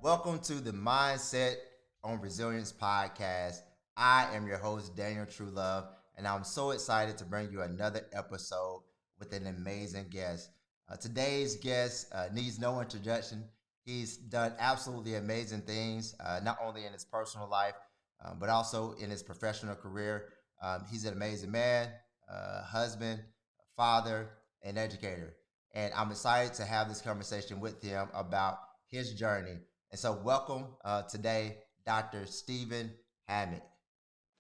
Welcome to the Mindset on Resilience podcast. I am your host, Daniel Truelove, and I'm so excited to bring you another episode with an amazing guest. Today's guest needs no introduction. He's done absolutely amazing things, not only in his personal life, but also in his professional career. He's an amazing man, husband, father, and educator. And I'm excited to have this conversation with him about his journey. And so, welcome today, Dr. Stephen Hammock.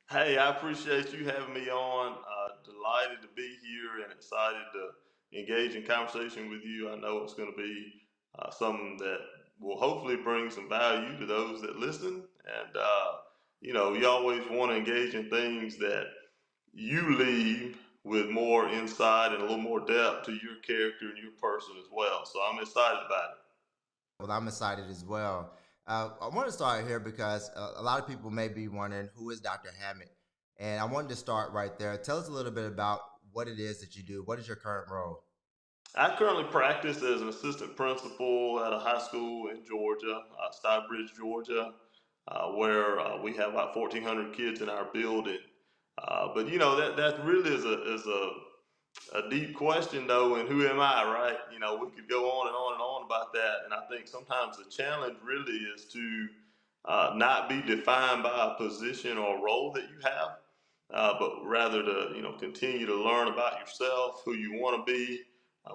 Hey, I appreciate you having me on. Delighted to be here and excited to engage in conversation with you. I know it's going to be something that will hopefully bring some value to those that listen. And, you always want to engage in things that you leave with more insight and a little more depth to your character and your person as well. So I'm excited about it. Well, I'm excited as well. I want to start here because a lot of people may be wondering who is Dr. Hammock, and I wanted to start right there. Tell us a little bit about what it is that you do. What is your current role? I currently practice as an assistant principal at a high school in Georgia, Stockbridge, Georgia, where we have about 1,400 kids in our building. But that really is a deep question though, and who am I, right? We could go on and on and on about that, and I think sometimes the challenge really is to not be defined by a position or role that you have, but rather to continue to learn about yourself, who you want to be,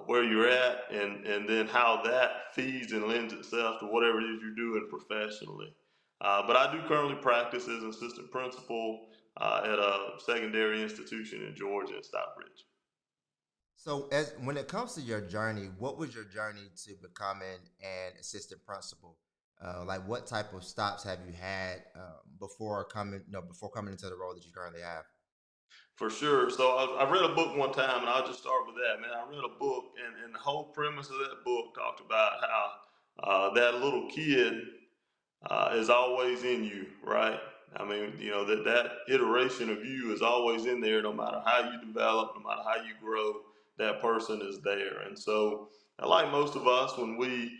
where you're at, and then how that feeds and lends itself to whatever it is you're doing professionally. But I do currently practice as an assistant principal at a secondary institution in Georgia in Stockbridge. So, as when it comes to your journey, what was your journey to becoming an assistant principal? Like, what type of stops have you had before coming into the role that you currently have? For sure. So I read a book one time, and I'll just start with that, man. I read a book, and the whole premise of that book talked about how that little kid is always in you, right? I mean, that iteration of you is always in there, no matter how you develop, no matter how you grow, that person is there. And so, like most of us, when we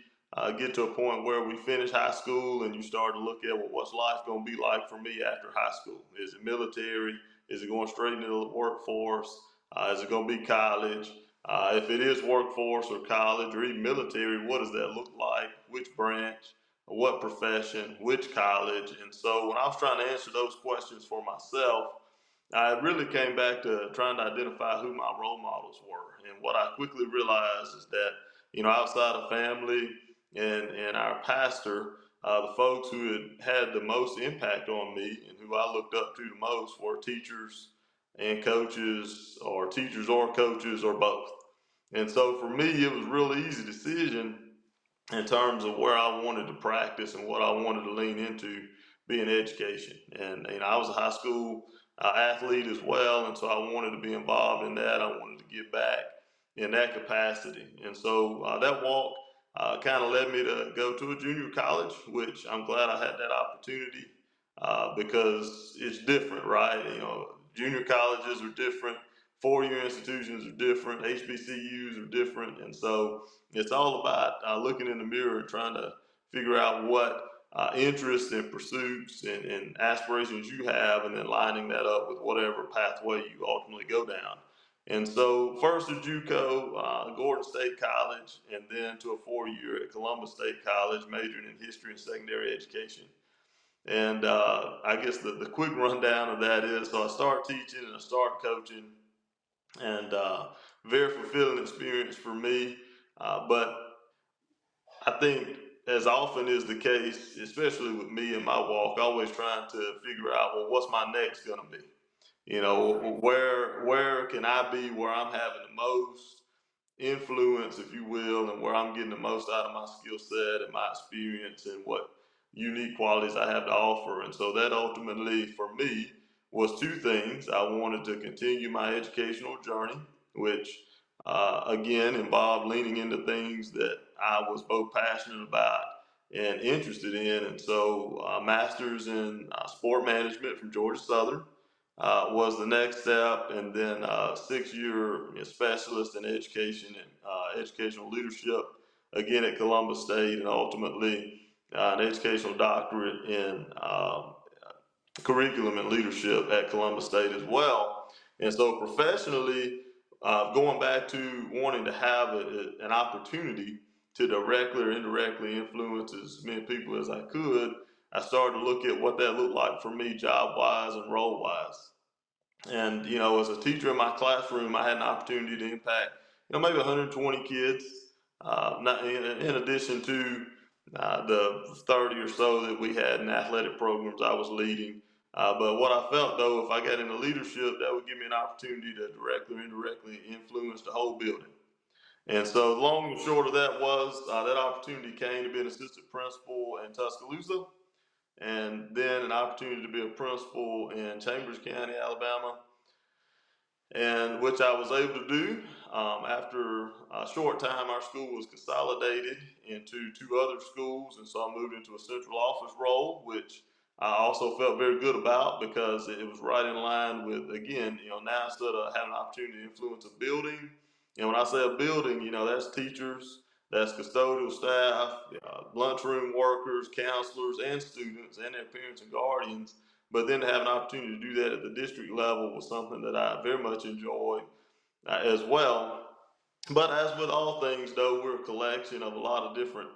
get to a point where we finish high school and you start to look at, well, what's life going to be like for me after high school? Is it military? Is it going straight into the workforce? Is it going to be college? If it is workforce or college or even military, what does that look like? Which branch? What profession, which college. And so when I was trying to answer those questions for myself, I really came back to trying to identify who my role models were. And what I quickly realized is that, outside of family and our pastor, the folks who had the most impact on me and who I looked up to the most were teachers and coaches, or teachers or coaches, or both. And so for me, it was a real easy decision in terms of where I wanted to practice and what I wanted to lean into being education. And I was a high school athlete as well, and so I wanted to be involved in that. I wanted to give back in that capacity. And so that walk kind of led me to go to a junior college, which I'm glad I had that opportunity because it's different, right? Junior colleges are different. Four-year institutions are different. HBCUs are different. And so it's all about looking in the mirror and trying to figure out what interests and pursuits and aspirations you have, and then lining that up with whatever pathway you ultimately go down. And so, first to JUCO, Gordon State College, and then to a 4-year at Columbus State College, majoring in history and secondary education. And I guess the quick rundown of that is, so I start teaching and I start coaching, and very fulfilling experience for me. But I think, as often is the case, especially with me in my walk, always trying to figure out, well, what's my next going to be? Where can I be where I'm having the most influence, if you will, and where I'm getting the most out of my skill set and my experience and what unique qualities I have to offer. And so that ultimately for me was two things. I wanted to continue my educational journey, which again involved leaning into things that I was both passionate about and interested in. And so, master's in sport management from Georgia Southern was the next step, and then 6-year specialist in education and educational leadership again at Columbus State, and ultimately an educational doctorate in curriculum and leadership at Columbus State as well. And so professionally, going back to wanting to have an opportunity to directly or indirectly influence as many people as I could, I started to look at what that looked like for me job wise and role wise. And, as a teacher in my classroom, I had an opportunity to impact, maybe 120 kids, not in addition to the 30 or so that we had in athletic programs I was leading. But what I felt though, if I got into leadership, that would give me an opportunity to directly or indirectly influence the whole building. And so, the long and short of that was that opportunity came to be an assistant principal in Tuscaloosa, and then an opportunity to be a principal in Chambers County, Alabama, and which I was able to do. After a short time, our school was consolidated into two other schools, and so I moved into a central office role, which I also felt very good about because it was right in line with, again, now instead of having an opportunity to influence a building, when I say a building, that's teachers, that's custodial staff, lunchroom workers, counselors, and students, and their parents and guardians. But then to have an opportunity to do that at the district level was something that I very much enjoyed as well. But as with all things, though, we're a collection of a lot of different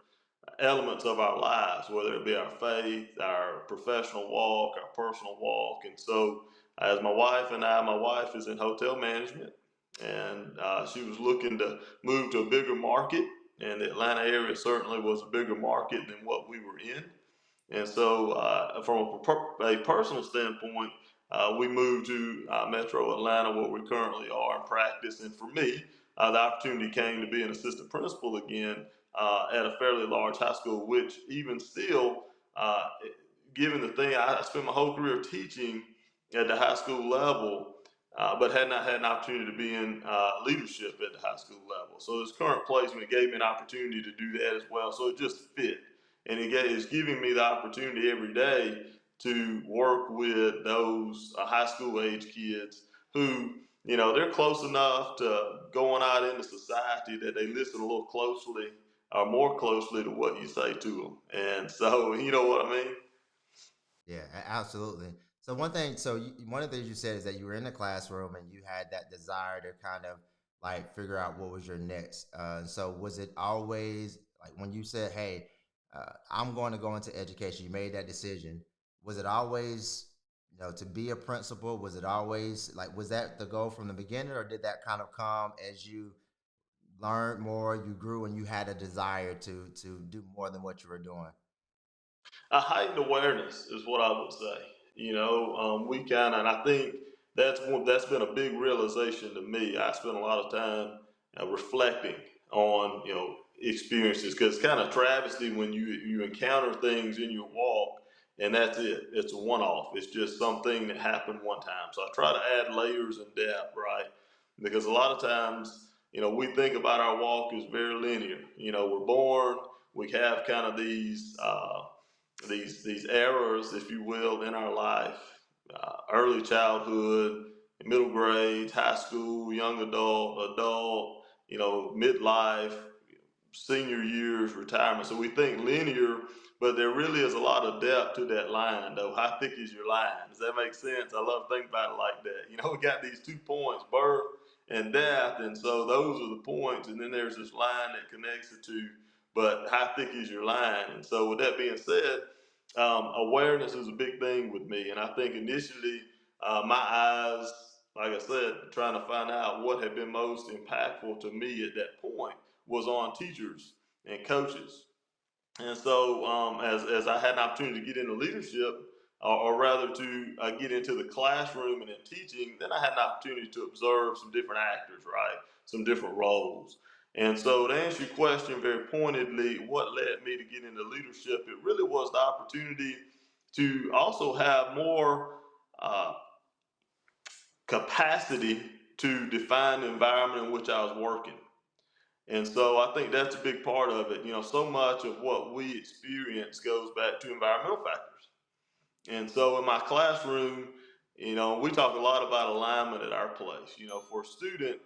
elements of our lives, whether it be our faith, our professional walk, our personal walk. And so, as my wife is in hotel management, and she was looking to move to a bigger market, and the Atlanta area certainly was a bigger market than what we were in. And so, from a personal standpoint, we moved to Metro Atlanta, where we currently are in practice. And for me, the opportunity came to be an assistant principal again at a fairly large high school, which even still, given the thing, I spent my whole career teaching at the high school level, but had not had an opportunity to be in leadership at the high school level. So this current placement gave me an opportunity to do that as well. So it just fit. And it's giving me the opportunity every day to work with those high school age kids who, they're close enough to going out into society that they listen a little closely or more closely to what you say to them. And so, you know what I mean? Yeah, absolutely. So one thing, one of the things you said is that you were in the classroom and you had that desire to kind of like figure out what was your next. So was it always like when you said, "Hey, I'm going to go into education," you made that decision. Was it always, to be a principal? Was it always like was that the goal from the beginning, or did that kind of come as you learned more, you grew, and you had a desire to do more than what you were doing? A heightened awareness is what I would say. We kind of, and I think that's been a big realization to me. I spent a lot of time reflecting on experiences because it's kind of travesty when you encounter things in your walk and that's it. It's a one off. It's just something that happened one time. So I try to add layers and depth, right? Because a lot of times, we think about our walk as very linear. We're born, we have kind of these errors, if you will, in our life, early childhood, middle grades, high school, young adult, midlife, senior years, retirement. So we think linear, but there really is a lot of depth to that line, though. How thick is your line? Does that make sense? I love thinking about it like that. We got these 2 points, birth and death, and so those are the points, and then there's this line that connects the two. But how thick is your line? And so, with that being said, awareness is a big thing with me, and I think initially my eyes, like I said, trying to find out what had been most impactful to me at that point was on teachers and coaches. And so, as I had an opportunity to get into leadership, or rather to get into the classroom and in teaching, then I had an opportunity to observe some different actors, right? Some different roles. And so, to answer your question very pointedly, what led me to get into leadership? It really was the opportunity to also have more uh, capacity to define the environment in which I was working. And so I think that's a big part of it. So much of what we experience goes back to environmental factors. And so in my classroom, we talk a lot about alignment at our place. For a student,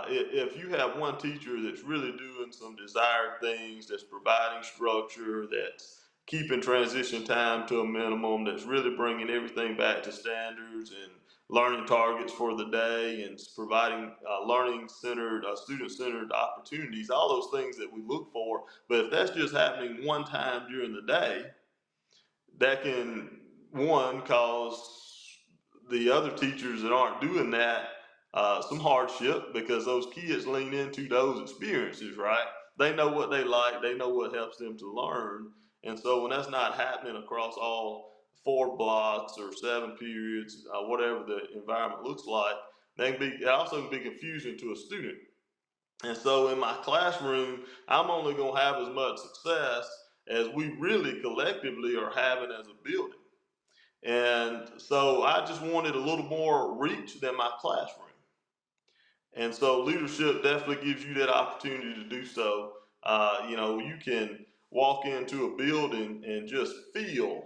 if you have one teacher that's really doing some desired things, that's providing structure, that's keeping transition time to a minimum, that's really bringing everything back to standards and learning targets for the day, and providing learning centered, student centered opportunities, all those things that we look for. But if that's just happening one time during the day, that can, one, cause the other teachers that aren't doing that some hardship, because those kids lean into those experiences, right? They know what they like, they know what helps them to learn. And so when that's not happening across all 4 blocks or 7 periods, whatever the environment looks like, it also can be confusing to a student. And so in my classroom, I'm only going to have as much success as we really collectively are having as a building. And so I just wanted a little more reach than my classroom. And so leadership definitely gives you that opportunity to do so. You can walk into a building and just feel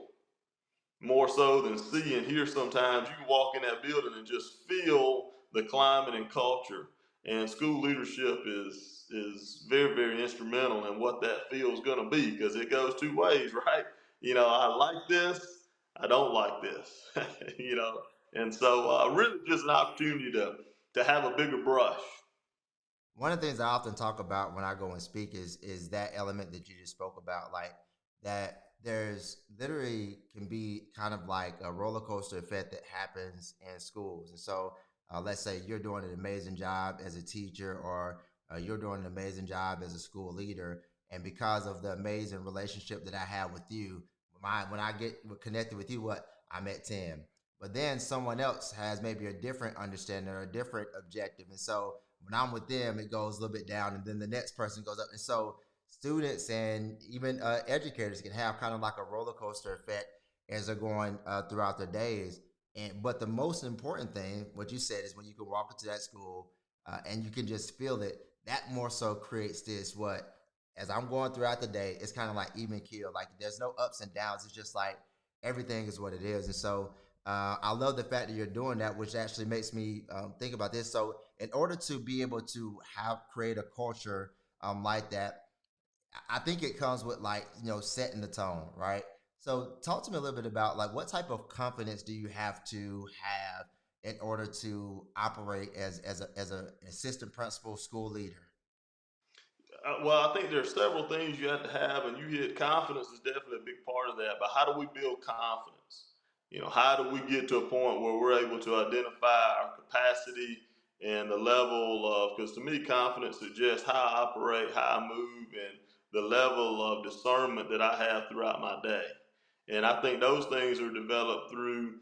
more so than see and hear. Sometimes you can walk in that building and just feel the climate and culture. And school leadership is very, very instrumental in what that feel is going to be, because it goes 2 ways, right? I like this, I don't like this. And so really just an opportunity to have a bigger brush. One of the things I often talk about when I go and speak is that element that you just spoke about, like that there's literally can be kind of like a roller coaster effect that happens in schools. And so let's say you're doing an amazing job as a teacher, or you're doing an amazing job as a school leader, and because of the amazing relationship that I have with you, when I get connected with you, what I'm at 10. But then someone else has maybe a different understanding or a different objective, and so when I'm with them, it goes a little bit down, and then the next person goes up. And so students and even educators can have kind of like a roller coaster effect as they're going throughout their days. And but the most important thing, what you said, is when you can walk into that school and you can just feel it. That more so creates this what as I'm going throughout the day, it's kind of like even keel. Like there's no ups and downs. It's just like everything is what it is. And so I love the fact that you're doing that, which actually makes me think about this. So, in order to be able to have create a culture like that, I think it comes with like setting the tone, right? So, talk to me a little bit about like what type of confidence do you have to have in order to operate as a assistant principal, school leader? Well, I think there's several things you have to have, and you hit confidence is definitely a big part of that. But how do we build confidence? How do we get to a point where we're able to identify our capacity and the level of, because to me, confidence suggests how I operate, how I move, and the level of discernment that I have throughout my day. And I think those things are developed through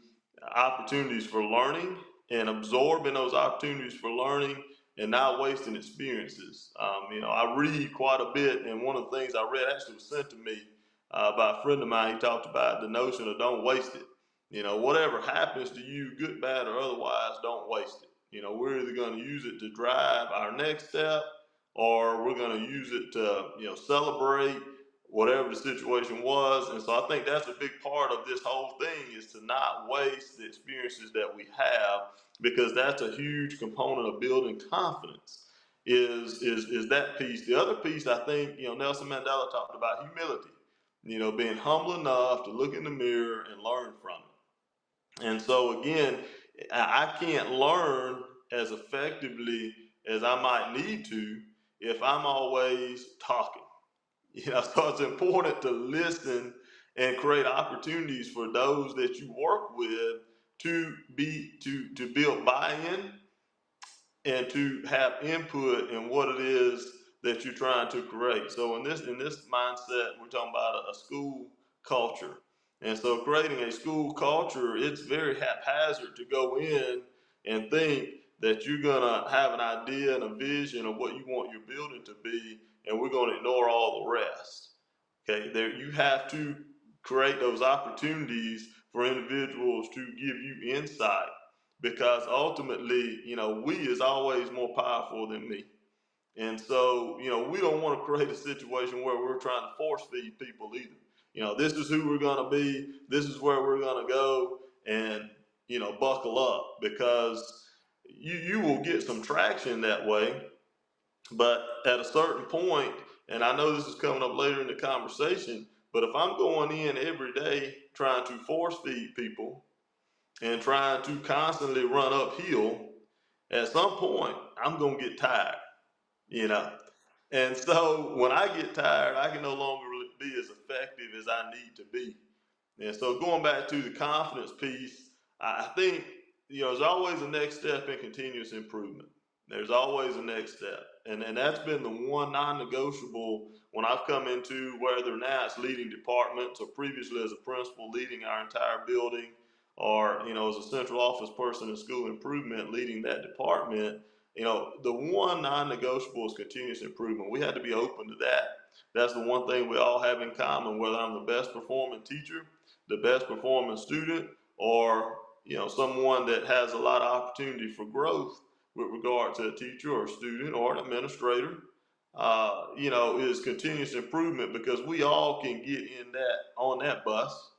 opportunities for learning and absorbing those opportunities for learning and not wasting experiences. I read quite a bit, and one of the things I read actually was sent to me by a friend of mine. He talked about the notion of don't waste it. Whatever happens to you, good, bad, or otherwise, don't waste it. We're either going to use it to drive our next step, or we're going to use it to, celebrate whatever the situation was. And so I think that's a big part of this whole thing, is to not waste the experiences that we have, because that's a huge component of building confidence. Is that piece. The other piece, I think, Nelson Mandela talked about humility. Being humble enough to look in the mirror and learn from it. And so again, I can't learn as effectively as I might need to if I'm always talking. So it's important to listen and create opportunities for those that you work with to build buy-in and to have input in what it is that you're trying to create. So in this mindset, we're talking about a school culture. And so creating a school culture, it's very haphazard to go in and think that you're gonna have an idea and a vision of what you want your building to be, and we're gonna ignore all the rest. Okay, there you have to create those opportunities for individuals to give you insight, because ultimately, we is always more powerful than me. And so, we don't want to create a situation where we're trying to force feed people either. This is who we're going to be, this is where we're going to go, and, buckle up, because you will get some traction that way. But at a certain point, and I know this is coming up later in the conversation, But if I'm going in every day trying to force feed people and trying to constantly run uphill, at some point I'm going to get tired, you know. And so when I get tired, I can no longer be as effective as I need to be. And so going back to the confidence piece, I think, there's always a next step in continuous improvement. There's always a next step. And that's been the one non-negotiable when I've come into, whether now it's leading departments or previously as a principal leading our entire building, or, as a central office person in school improvement leading that department. The one non-negotiable is continuous improvement. We had to be open to that. That's the one thing we all have in common, whether I'm the best performing teacher, the best performing student, or someone that has a lot of opportunity for growth with regard to a teacher or a student or an administrator. Is continuous improvement, because we all can get in that on that bus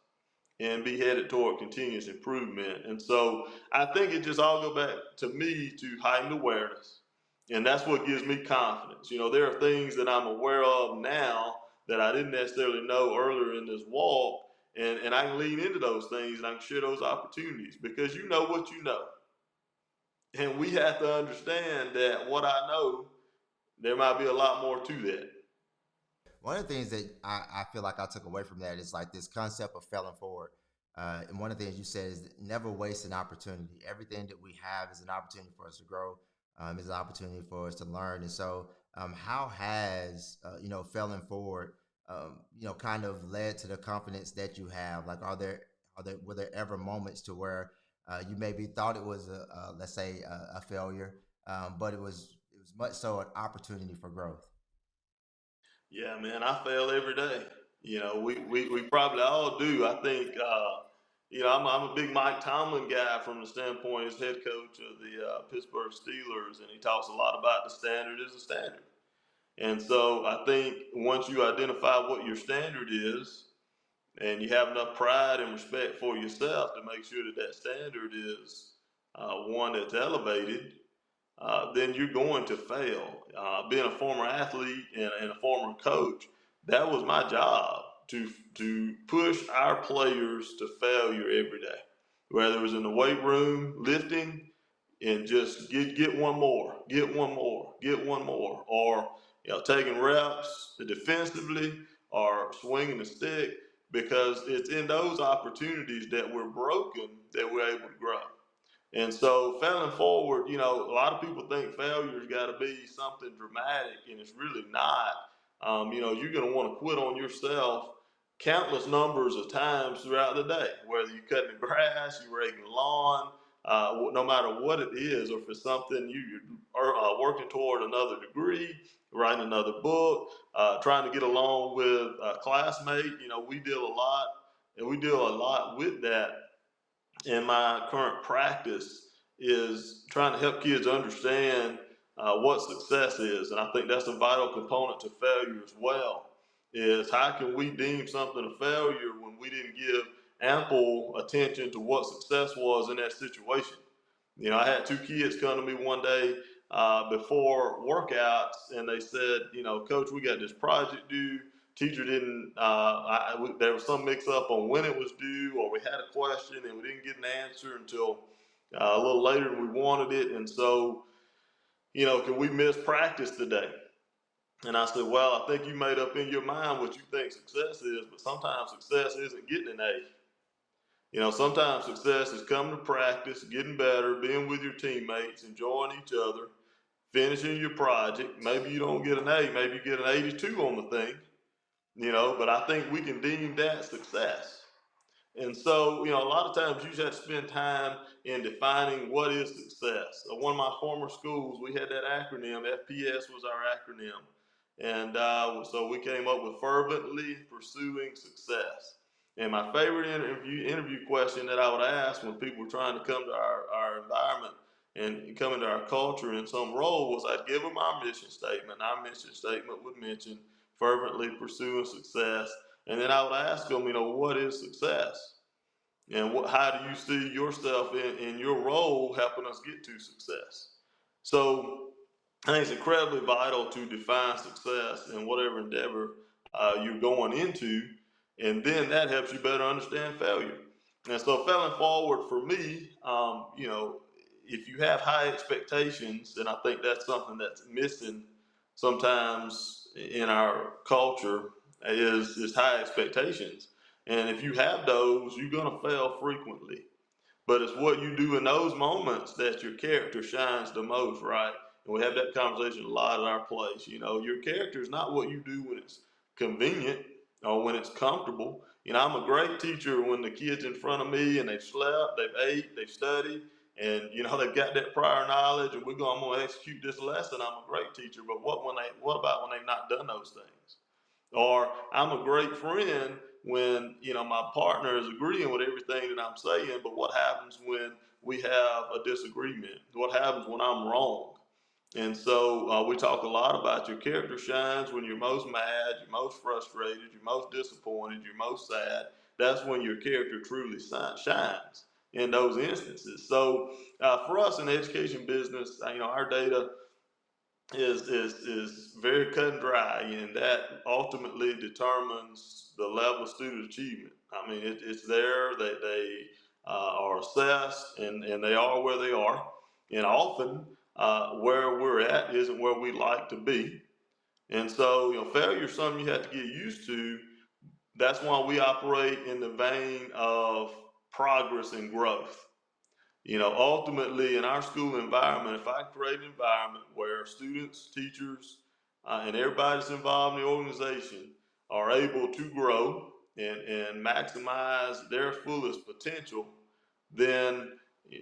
and be headed toward continuous improvement. And so I think it just all go back to me to heightened awareness. And that's what gives me confidence. There are things that I'm aware of now that I didn't necessarily know earlier in this walk. And I can lean into those things and I can share those opportunities, because you know what you know. And we have to understand that what I know, there might be a lot more to that. One of the things that I feel like I took away from that is like this concept of failing forward. And one of the things you said is never waste an opportunity. Everything that we have is an opportunity for us to grow, is an opportunity for us to learn. And so, how has failing forward, kind of led to the confidence that you have? Like, were there ever moments to where you maybe thought it was let's say a failure, but it was much so an opportunity for growth? Yeah, man, I fail every day. We probably all do. I think, I'm a big Mike Tomlin guy from the standpoint as head coach of the Pittsburgh Steelers, and he talks a lot about the standard is a standard. And so I think once you identify what your standard is, and you have enough pride and respect for yourself to make sure that that standard is one that's elevated, then you're going to fail. Being a former athlete and a former coach, that was my job to push our players to failure every day, whether it was in the weight room lifting and just get one more, get one more, get one more, or taking reps defensively or swinging the stick, because it's in those opportunities that we're broken that we're able to grow. And so failing forward, a lot of people think failure's got to be something dramatic, and it's really not. You're going to want to quit on yourself countless numbers of times throughout the day, whether you're cutting the grass, you're raking the lawn, no matter what it is, or if it's something you're working toward another degree, writing another book, trying to get along with a classmate. We deal a lot, and we deal a lot with that in my current practice, is trying to help kids understand what success is. And I think that's a vital component to failure as well, is how can we deem something a failure when we didn't give ample attention to what success was in that situation. I had two kids come to me one day before workouts, and they said, Coach, we got this project due. Teacher didn't, there was some mix up on when it was due, or we had a question and we didn't get an answer until a little later than we wanted it. And so, can we miss practice today? And I said, well, I think you made up in your mind what you think success is, but sometimes success isn't getting an A. Sometimes success is coming to practice, getting better, being with your teammates, enjoying each other, finishing your project. Maybe you don't get an A, maybe you get an 82 on the thing, but I think we can deem that success. And so, a lot of times you just have to spend time in defining what is success. One of my former schools, we had that acronym. FPS was our acronym. And so we came up with fervently pursuing success. And my favorite interview question that I would ask when people were trying to come to our environment and come into our culture in some role was, I'd give them our mission statement. Our mission statement would mention fervently pursuing success. And then I would ask them, what is success? And how do you see yourself in your role helping us get to success? So I think it's incredibly vital to define success in whatever endeavor you're going into. And then that helps you better understand failure. And so failing forward for me, if you have high expectations, and I think that's something that's missing sometimes in our culture is high expectations. And if you have those, you're going to fail frequently. But it's what you do in those moments that your character shines the most, right? And we have that conversation a lot at our place. Your character is not what you do when it's convenient or when it's comfortable. I'm a great teacher when the kids in front of me and they've slept, they've ate, they've studied, and they've got that prior knowledge, and I'm going to execute this lesson. I'm a great teacher. But what about when they've not done those things? Or I'm a great friend when my partner is agreeing with everything that I'm saying, but what happens when we have a disagreement? What happens when I'm wrong? And so we talk a lot about your character shines when you're most mad, you're most frustrated, you're most disappointed, you're most sad. That's when your character truly shines in those instances. So for us in the education business, our data is very cut and dry, and that ultimately determines the level of student achievement. I mean, it's there. They are assessed, and they are where they are. And often, where we're at isn't where we like to be. And so, failure is something you have to get used to. That's why we operate in the vein of progress and growth. Ultimately, in our school environment, if I create an environment where students, teachers, and everybody that's involved in the organization are able to grow and maximize their fullest potential, then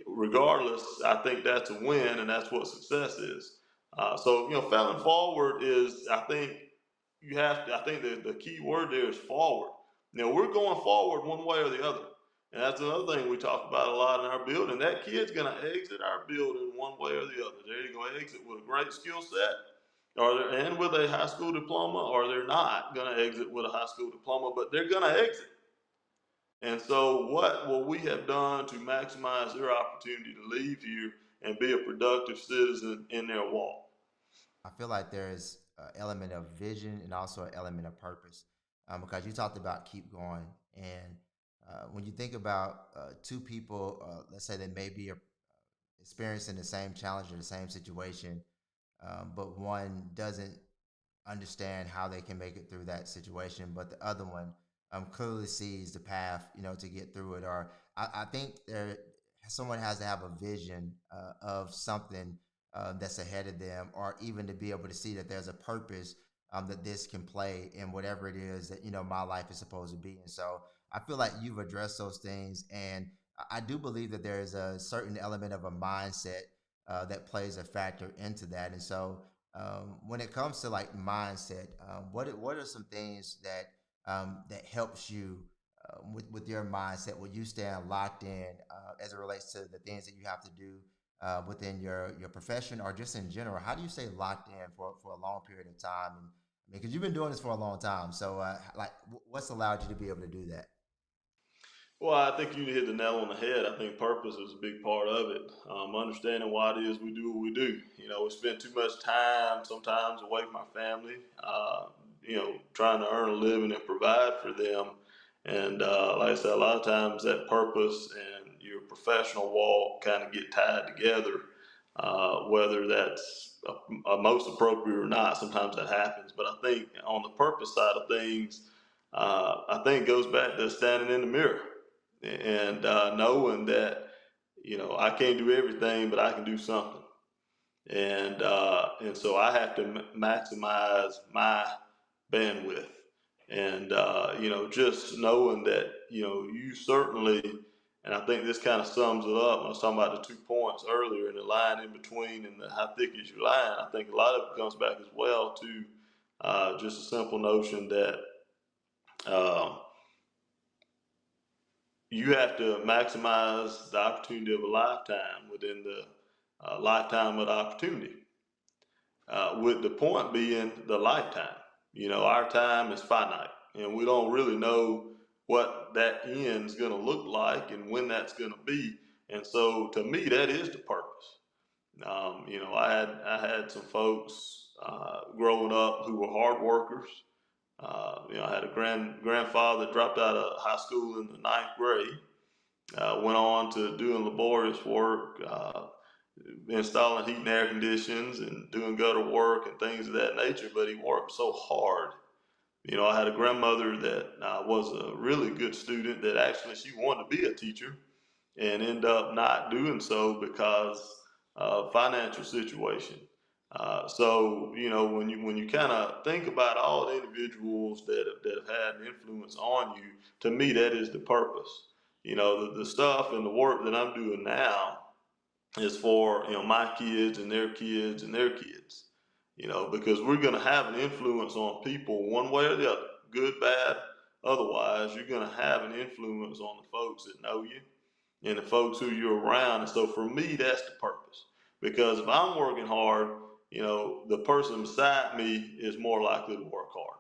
regardless, I think that's a win, and that's what success is. So, failing forward is, I think I think the key word there is forward. We're going forward one way or the other. And that's another thing we talk about a lot in our building. That kid's going to exit our building one way or the other. They're going to exit with a great skill set, and with a high school diploma, or they're not going to exit with a high school diploma, but they're going to exit. And so, what will we have done to maximize their opportunity to leave here and be a productive citizen in their walk? I feel like there's an element of vision and also an element of purpose, because you talked about keep going. And when you think about two people, let's say they may be experiencing the same challenge or the same situation, but one doesn't understand how they can make it through that situation, but the other one clearly sees the path, to get through it. Or I think someone has to have a vision of something that's ahead of them, or even to be able to see that there's a purpose that this can play in whatever it is that my life is supposed to be. And so I feel like you've addressed those things, and I do believe that there is a certain element of a mindset that plays a factor into that. And so when it comes to like mindset, what are some things that helps you with your mindset? Will you stand locked in as it relates to the things that you have to do within your profession, or just in general? How do you stay locked in for a long period of time? And I mean, because you've been doing this for a long time, so what's allowed you to be able to do that? Well, I think you hit the nail on the head. I think purpose is a big part of it. Understanding why it is we do what we do. We spend too much time sometimes away from our family, trying to earn a living and provide for them. And like I said, a lot of times that purpose and your professional walk kind of get tied together, whether that's most appropriate or not. Sometimes that happens. But I think on the purpose side of things, I think it goes back to standing in the mirror and knowing that I can't do everything, but I can do something, and so I have to maximize my bandwidth, and just knowing that you certainly, and I think this kind of sums it up. I was talking about the 2 points earlier, and the line in between, and how thick is your line. I think a lot of it comes back as well to just a simple notion that. Um, you have to maximize the opportunity of a lifetime within the lifetime of the opportunity. With the point being the lifetime. Our time is finite, and we don't really know what that end is going to look like and when that's going to be. And so, to me, that is the purpose. I had some folks growing up who were hard workers, I had a grandfather that dropped out of high school in the ninth grade. Went on to doing laborious work, installing heat and air conditions and doing gutter work and things of that nature. But he worked so hard. I had a grandmother that was a really good student that actually she wanted to be a teacher and end up not doing so because of financial situation. So when you kind of think about all the individuals that have had an influence on you, to me that is the purpose. The stuff and the work that I'm doing now is for my kids and their kids and their kids. Because we're going to have an influence on people one way or the other, good, bad. Otherwise, you're going to have an influence on the folks that know you and the folks who you're around. And so for me, that's the purpose. Because if I'm working hard, the person beside me is more likely to work hard.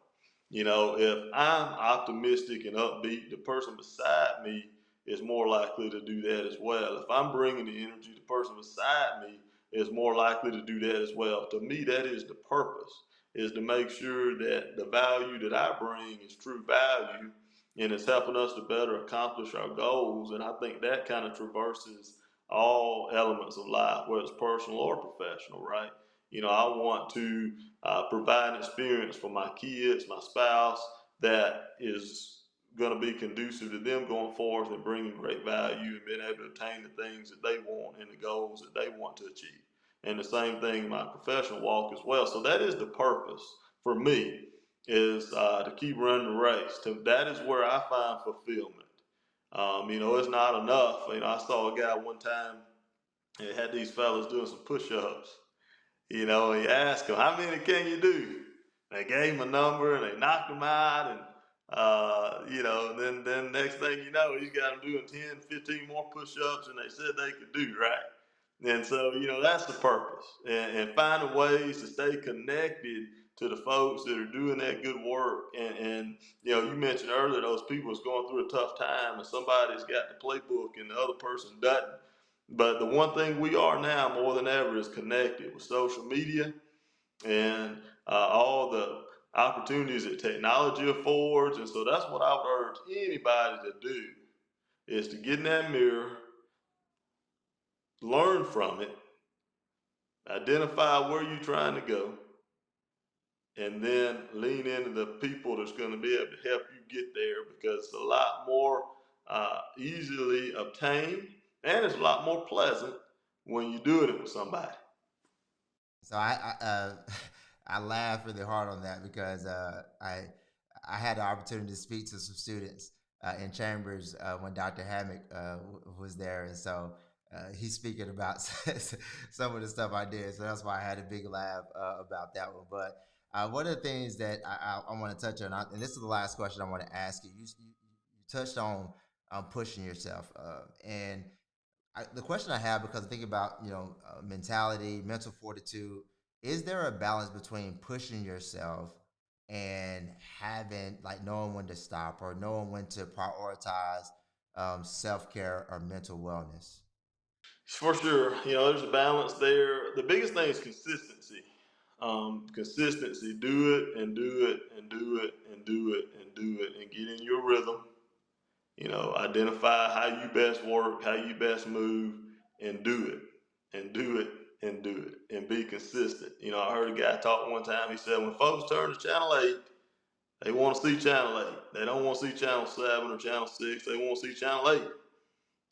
If I'm optimistic and upbeat, the person beside me is more likely to do that as well. If I'm bringing the energy, the person beside me is more likely to do that as well. To me, that is the purpose, is to make sure that the value that I bring is true value and it's helping us to better accomplish our goals. And I think that kind of traverses all elements of life, whether it's personal or professional, right? I want to provide an experience for my kids, my spouse, that is going to be conducive to them going forward and bringing great value and being able to attain the things that they want and the goals that they want to achieve. And the same thing in my professional walk as well. So that is the purpose for me, is to keep running the race. That is where I find fulfillment. It's not enough. I saw a guy one time that had these fellas doing some push-ups. He asked them, how many can you do? They gave him a number and they knocked him out. And, then next thing you know, he's got them doing 10, 15 more push-ups and they said they could do, right? And so, that's the purpose, and finding ways to stay connected to the folks that are doing that good work. And you mentioned earlier those people is going through a tough time and somebody's got the playbook and the other person doesn't. But the one thing we are now more than ever is connected with social media and all the opportunities that technology affords. And so that's what I would urge anybody to do, is to get in that mirror, learn from it, identify where you're trying to go, and then lean into the people that's going to be able to help you get there, because it's a lot more easily obtained and it's a lot more pleasant when you're doing it with somebody. So I laugh really hard on that because I had the opportunity to speak to some students in chambers when Dr. Hammock was there, and so he's speaking about some of the stuff I did. So that's why I had a big laugh about that one. But one of the things that I want to touch on, and this is the last question I want to ask you. You touched on pushing yourself, and the question I have, because I think about mentality, mental fortitude. Is there a balance between pushing yourself and having, like, knowing when to stop or knowing when to prioritize self care or mental wellness? For sure, there's a balance there. The biggest thing is consistency. Consistency. Do it and do it and do it and do it and do it and get in your rhythm. Identify how you best work, how you best move, and do it and do it and do it and be consistent. I heard a guy talk one time. He said, when folks turn to channel 8, they want to see channel 8. They don't want to see channel 7 or channel 6. They want to see channel 8.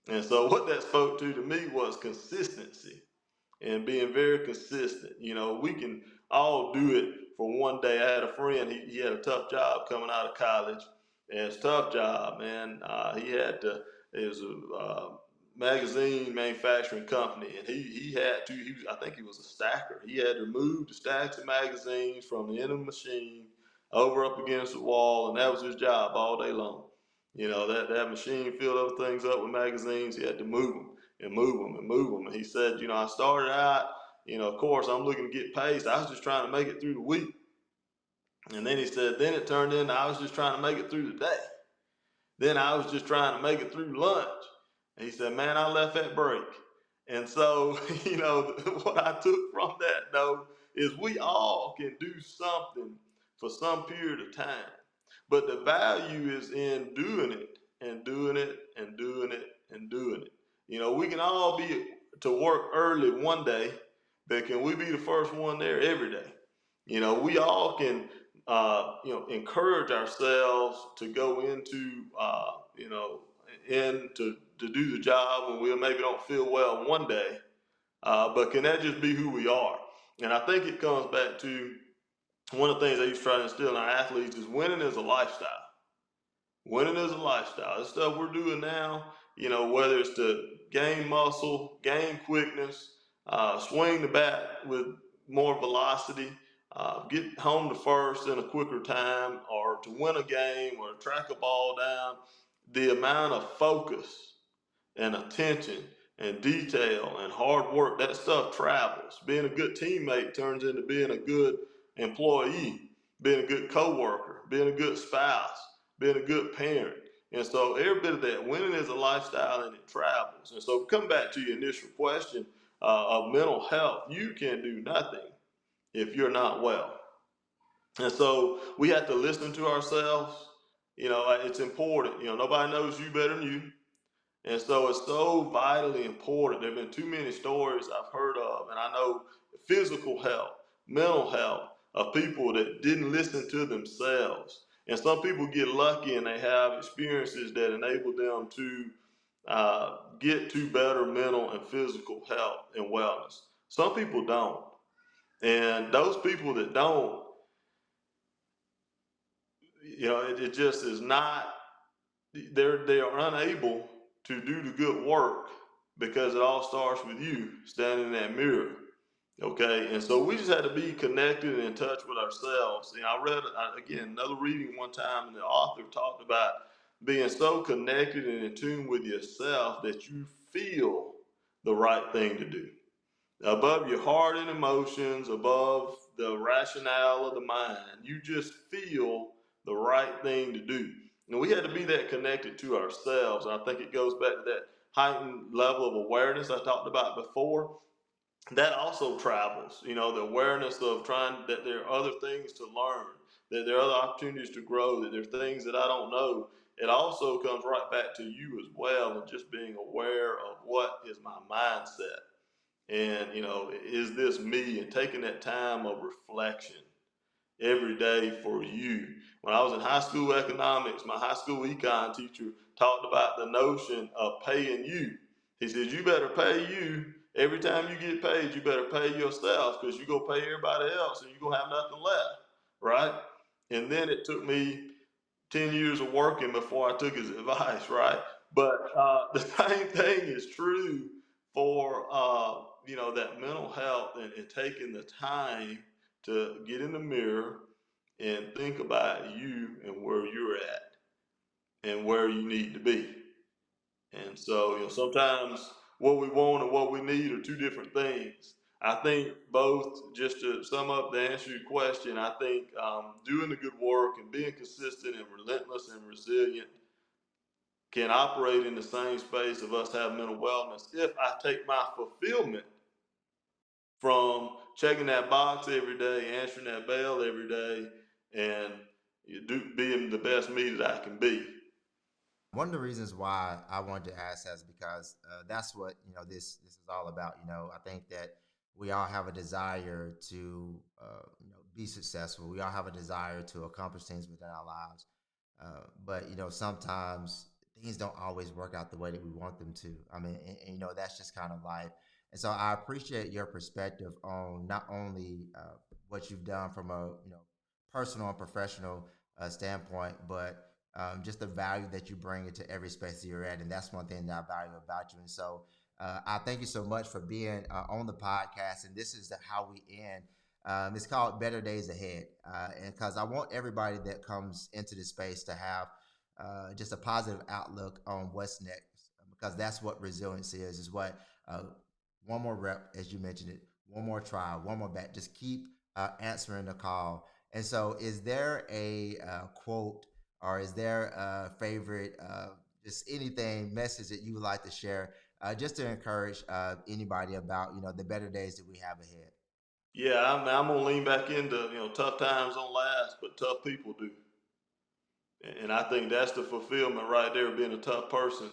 And so what that spoke to me was consistency and being very consistent. We can all do it for one day. I had a friend, he had a tough job coming out of college. And it's a tough job, man. It was a magazine manufacturing company, and he had to, I think he was a stacker. He had to move the stacks of magazines from the end of the machine over up against the wall, and that was his job all day long. That machine filled those things up with magazines. He had to move them and move them and move them. And he said, I started out, of course, I'm looking to get paid. So I was just trying to make it through the week. And then he said, then it turned into I was just trying to make it through the day. Then I was just trying to make it through lunch. And he said, man, I left that break. And so, what I took from that, though, is we all can do something for some period of time. But the value is in doing it and doing it and doing it and doing it. We can all be to work early one day, but can we be the first one there every day? We all can, encourage ourselves to go into, to do the job when we maybe don't feel well one day. But can that just be who we are? And I think it comes back to one of the things I used to try to instill in our athletes is winning is a lifestyle. Winning is a lifestyle. The stuff we're doing now, whether it's to gain muscle, gain quickness, swing the bat with more velocity, get home to first in a quicker time, or to win a game or track a ball down, the amount of focus and attention and detail and hard work, that stuff travels. Being a good teammate turns into being a good employee, being a good coworker, being a good spouse, being a good parent. And so every bit of that, winning is a lifestyle and it travels. And so come back to your initial question of mental health. You can do nothing if you're not well. And so we have to listen to ourselves. It's important. Nobody knows you better than you. And so it's so vitally important. There have been too many stories I've heard of, and I know physical health, mental health, of people that didn't listen to themselves. And some people get lucky and they have experiences that enable them to get to better mental and physical health and wellness. Some people don't. And those people that don't, it just is not, they are unable to do the good work because it all starts with you standing in that mirror. Okay, and so we just had to be connected and in touch with ourselves. I read again another reading one time, and the author talked about being so connected and in tune with yourself that you feel the right thing to do above your heart and emotions, above the rationale of the mind. You just feel the right thing to do. And we had to be that connected to ourselves. And I think it goes back to that heightened level of awareness I talked about before. That also travels, the awareness of trying that there are other things to learn, that there are other opportunities to grow, that there are things that I don't know. It also comes right back to you as well, and just being aware of what is my mindset. And, is this me? And taking that time of reflection every day for you. When I was in high school economics, my high school econ teacher talked about the notion of paying you. He said, you better pay you. Every time you get paid, you better pay yourself, because you're going to pay everybody else and you're going to have nothing left. Right? And then it took me 10 years of working before I took his advice, right? But the same thing is true for, that mental health, and taking the time to get in the mirror and think about you and where you're at and where you need to be. And so, sometimes what we want and what we need are two different things. I think both, just to sum up the answer to your question, I think doing the good work and being consistent and relentless and resilient can operate in the same space of us having mental wellness if I take my fulfillment from checking that box every day, answering that bell every day, and being the best me that I can be. One of the reasons why I wanted to ask that is because that's what this is all about. I think that we all have a desire to be successful. We all have a desire to accomplish things within our lives, but sometimes things don't always work out the way that we want them to. I mean, and that's just kind of life. And so I appreciate your perspective on not only what you've done from a personal and professional standpoint, but just the value that you bring into every space that you're at. And that's one thing that I value about you. And so I thank you so much for being on the podcast. And this is how we end. It's called Better Days Ahead. And because I want everybody that comes into this space to have just a positive outlook on what's next, because that's what resilience is what one more rep, as you mentioned it, one more try, one more bat. Just keep answering the call. And so, is there a quote, or is there a favorite, just anything message that you would like to share, just to encourage anybody about the better days that we have ahead? Yeah, I'm gonna lean back into tough times don't last, but tough people do, and I think that's the fulfillment right there of being a tough person.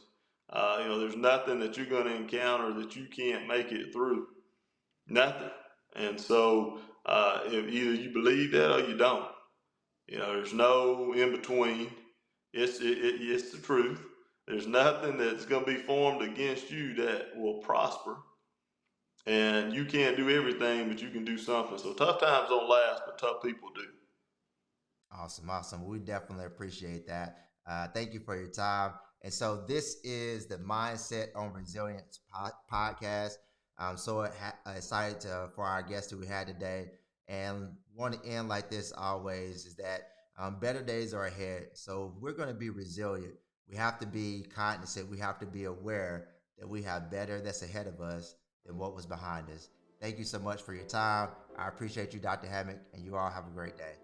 There's nothing that you're gonna encounter that you can't make it through. Nothing. And so if either you believe that or you don't. There's no in between. It's the truth. There's nothing that's going to be formed against you that will prosper. And you can't do everything, but you can do something. So tough times don't last, but tough people do. Awesome, awesome. We definitely appreciate that. Thank you for your time. And so this is the Mindset on Resilience podcast. I'm so excited for our guest who we had today, and want to end like this always is that better days are ahead. So we're going to be resilient. We have to be cognizant. We have to be aware that we have better that's ahead of us than what was behind us. Thank you so much for your time. I appreciate you, Dr. Hammock, and you all have a great day.